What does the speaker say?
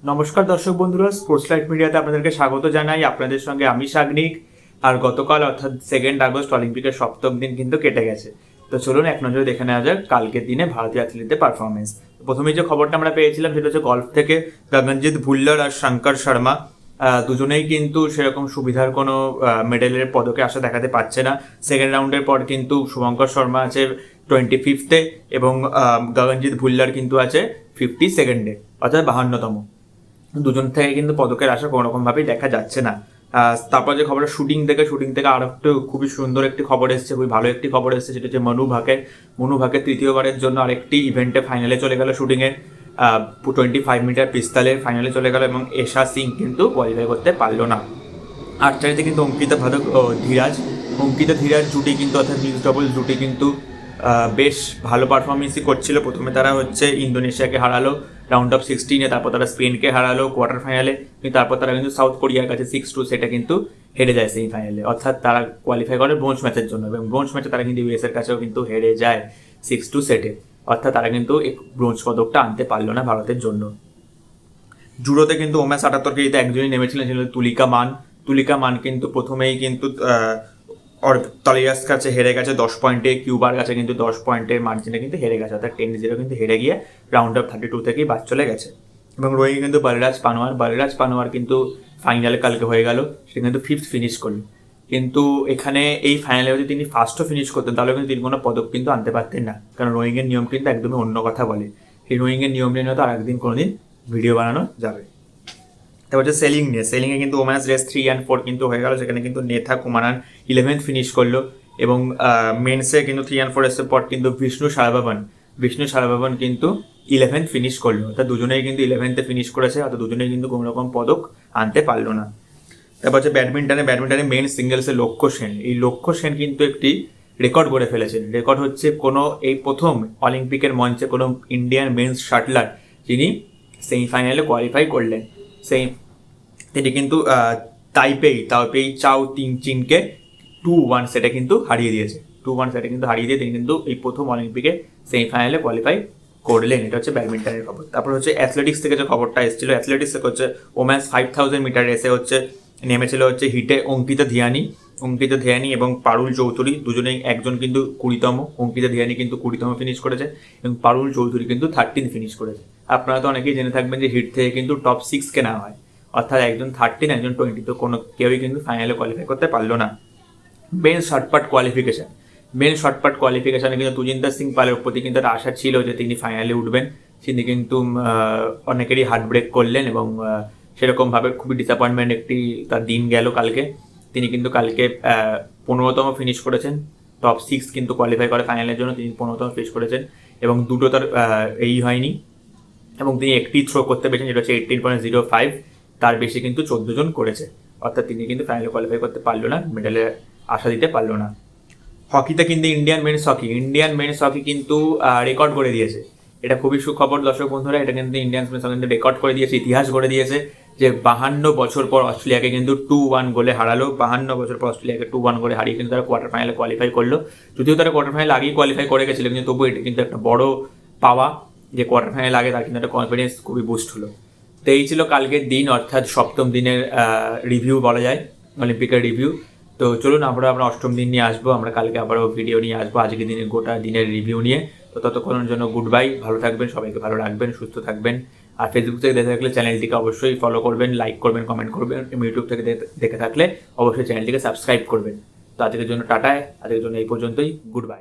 নমস্কার দর্শক বন্ধুরা, স্পোর্টস লাইট মিডিয়াতে আপনাদেরকে স্বাগত জানাই। আপনাদের সঙ্গে আমি সাগনিক। আর গতকাল অর্থাৎ 2 আগস্ট অলিম্পিকের সপ্তম দিন কিন্তু কেটে গেছে। তো চলুন এক নজরে দেখে নেওয়া যাক কালকের দিনে ভারতীয় অ্যাথলিটদের পারফরমেন্স। প্রথমেই যে খবরটা আমরা পেয়েছিলাম সেটা হচ্ছে গলফ থেকে গগনজিৎ ভুল্লার আর শঙ্কর শর্মা দুজনেই কিন্তু সেরকম সুবিধার কোনো মেডেলের পদকে আশা দেখাতে পারছে না। সেকেন্ড রাউন্ডের পর কিন্তু শুভঙ্কর শর্মা আছে 25th এবং গগনজিৎ ভুল্লার কিন্তু আছে 52nd, অর্থাৎ 52তম। দুজন থেকে কিন্তু পদকের আশা কোনো রকমভাবেই দেখা যাচ্ছে না। তারপর যে খবরটা শুটিং থেকে আরো একটু খুবই সুন্দর একটি খবর এসেছে, খুবই ভালো একটি খবর এসেছে, সেটা হচ্ছে মনু ভাকের তৃতীয়বারের জন্য আরেকটি ইভেন্টে ফাইনালে চলে গেল। শুটিংয়ের 25 মিটার পিস্তলের ফাইনালে চলে গেল এবং এশা সিং কিন্তু কোয়ালিফাই করতে পারলো না। আর্চারিতে কিন্তু অঙ্কিতা ধীরাজ জুটি কিন্তু অর্থাৎ মিক্সড ডাবল জুটি কিন্তু বেশ ভালো পারফরমেন্সই করছিল। প্রথমে তারা হচ্ছে ইন্দোনেশিয়াকে হারালো রাউন্ড অফ 16-এ, তারপর তারা স্পেনকে হারালো কোয়ার্টার ফাইনালে, কিন্তু তারপর তারা কিন্তু সাউথ কোরিয়ার কাছে 6-2 সেটা কিন্তু হেরে যায় সেমিফাইনালে। অর্থাৎ তারা কোয়ালিফাই করে ব্রোঞ্জ ম্যাচের জন্য এবং ব্রোঞ্জ ম্যাচে তারা কিন্তু ইউএস এর কাছেও কিন্তু হেরে যায় 6-2 সেটে। অর্থাৎ তারা কিন্তু ব্রোঞ্জ পদকটা আনতে পারলো না ভারতের জন্য। জুডোতে কিন্তু ওমেন 78 কেজিতে একজনই নেমেছিলেন, ছিল তুলিকা মান কিন্তু প্রথমেই কিন্তু অর্তালিয়াস কাছে হেরে গেছে 10 পয়েন্টে, কিউবার কাছে কিন্তু 10 পয়েন্টের মার্জিনে কিন্তু হেরে গেছে, অর্থাৎ 10-0 কিন্তু হেরে গিয়ে রাউন্ড অফ 32 থেকেই বাদ চলে গেছে। এবং রোয়িং কিন্তু বলরাজ পানোয়ার কিন্তু ফাইনালে কালকে হয়ে গেল, সে কিন্তু 5th ফিনিশ করলো। কিন্তু এখানে এই ফাইনালে যদি তিনি ফার্স্টও ফিনিশ করতেন তাহলে কিন্তু তিনি কোনো পদক কিন্তু আনতে পারতেন না, কারণ রোয়িংয়ের নিয়ম কিন্তু একদমই অন্য কথা বলে। সেই রোয়িংয়ের নিয়ম নিয়ে তো আর একদিন কোনোদিন ভিডিও বানানো যাবে। তারপর হচ্ছে সেলিংয়ে কিন্তু ওমেন্স রেস 3 and 4 কিন্তু হয়ে গেল, সেখানে কিন্তু নেথা কুমারান 11th ফিনিশ করলো এবং মেন্সে কিন্তু 3 and 4 এর পর কিন্তু বিষ্ণু সারাভাবন কিন্তু 11th ফিনিশ করলো, অর্থাৎ দুজনেই কিন্তু 11th ফিনিশ করেছে, অর্থাৎ দুজনেই কিন্তু কোনো রকম পদক আনতে পারলো না। তারপর হচ্ছে ব্যাডমিন্টনে মেন সিঙ্গেলসে লক্ষ্য সেন কিন্তু একটি রেকর্ড করে ফেলেছেন। রেকর্ড হচ্ছে এই প্রথম অলিম্পিকের মঞ্চে কোনো ইন্ডিয়ান মেন্স শাটলার যিনি সেমিফাইনালে কোয়ালিফাই করলেন। তিনি কিন্তু তাইপেই চাও চীনকে 2-1 সেটে কিন্তু হারিয়ে দিয়েছে। 2-1 সেটে কিন্তু হারিয়ে দিয়ে তিনি কিন্তু এই প্রথম অলিম্পিকে সেমিফাইনালে কোয়ালিফাই করলেন। এটা হচ্ছে ব্যাডমিন্টনের খবর। তারপর হচ্ছে অ্যাথলেটিক্স থেকে যে খবরটা এসেছিল, অ্যাথলেটিক্স থেকে হচ্ছে ওমেন্স 5000 মিটার রেসে হচ্ছে নেমেছিল হচ্ছে হিটে অঙ্কিতা ধিয়ানি এবং পারুল চৌধুরী, দুজনেই একজন কিন্তু 20তম। অঙ্কিতা ধিয়ানি কিন্তু 20তম ফিনিশ করেছে এবং পারুল চৌধুরী কিন্তু 13th ফিনিশ করেছে। আপনারা তো অনেকেই জেনে থাকবেন যে হিট থেকে কিন্তু টপ 6 নেওয়া হয়, অর্থাৎ একজন 13 একজন 20, তো কোনো কেউই কিন্তু ফাইনালে কোয়ালিফাই করতে পারলো না। মেন শর্টপাট কোয়ালিফিকেশনে কিন্তু তুজিন্দর সিং পালের প্রতি কিন্তু একটা আশা ছিল যে তিনি ফাইনালে উঠবেন। তিনি কিন্তু অনেকেরই হার্ট ব্রেক করলেন এবং সেরকমভাবে খুবই ডিসঅ্যাপয়েন্টমেন্ট একটি তার দিন গেল কালকে। তিনি কিন্তু কালকে 15তম ফিনিশ করেছেন। টপ 6 কিন্তু কোয়ালিফাই করে ফাইনালের জন্য, তিনি 15তম ফিনিশ করেছেন এবং দুটো তার হয়নি এবং তিনি একটি থ্রো করতে পেরেছেন, যেটা হচ্ছে 18.05, তার বেশি কিন্তু 14 জন করেছে, অর্থাৎ তিনি কিন্তু ফাইনালে কোয়ালিফাই করতে পারলো না, মেডেলে আশা দিতে পারলো না। হকিতে কিন্তু ইন্ডিয়ান মেন্স হকি কিন্তু রেকর্ড করে দিয়েছে। এটা খুবই সুখবর দর্শক বন্ধুরা, এটা কিন্তু ইন্ডিয়ান মেন্স হকি কিন্তু রেকর্ড করে দিয়েছে, ইতিহাস করে দিয়েছে যে 52 বছর পর অস্ট্রেলিয়াকে কিন্তু 2-1 গোলে হারালো। 52 বছর পর অস্ট্রেলিয়াকে 2-1 গোলে হারিয়ে কিন্তু তারা কোয়ার্টার ফাইনালে কোয়ালিফাই করলো। যদিও তারা কোয়ার্টার ফাইনাল আগেই কোয়ালিফাই করে গেছিল, কিন্তু তবুও এটা কিন্তু একটা বড় পাওয়া যে কোয়ার্টার ফাইনাল আগে তার কিন্তু একটা কনফিডেন্স খুবই বুস্ট হলো। তো এই ছিল কালকের দিন, অর্থাৎ সপ্তম দিনের রিভিউ বলা যায়, অলিম্পিকের রিভিউ। তো চলুন আমরা অষ্টম দিন নিয়ে আসবো, আমরা কালকে আবারও ভিডিও নিয়ে আসবো আজকের দিনের গোটা দিনের রিভিউ নিয়ে। তো ততক্ষণের জন্য গুড বাই, ভালো থাকবেন, সবাইকে ভালো রাখবেন, সুস্থ থাকবেন। আর ফেসবুক থেকে দেখে থাকলে চ্যানেলটিকে অবশ্যই ফলো করবেন, লাইক করবেন, কমেন্ট করবেন। ইউটিউব থেকে দেখে থাকলে অবশ্যই চ্যানেলটিকে সাবস্ক্রাইব করবেন। তো আজকের জন্য টাটা, আজকের জন্য এই পর্যন্তই, গুড বাই।